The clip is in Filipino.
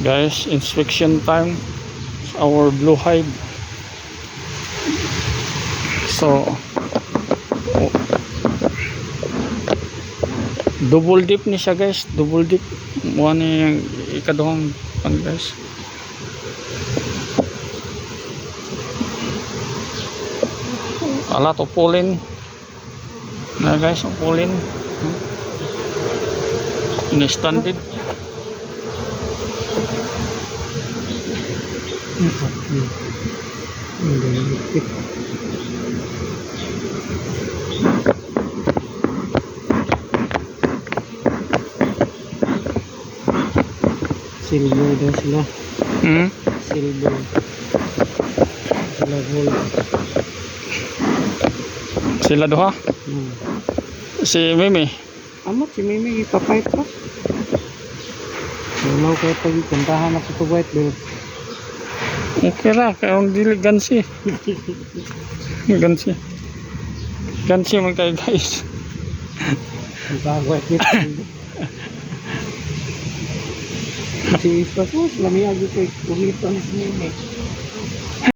Guys, inspection time sa our blue hive. So double dip ni siya guys, double dip mo ni yung ikaduhang pang guys. A lot of pollen na guys, ang pollen in-standard. Silver daw sila. Silver. Sila gold. Sila duha. Si Mimi. Amot si Mimi ipapait pa. Wala kayo pagpuntahan ako sa white belt. Okay ra, kayong dili gansi. Gansi. Gansi man kayo guys. Iba white belt. Si Ispas mo, lamiyag ito kumito na si Mimi.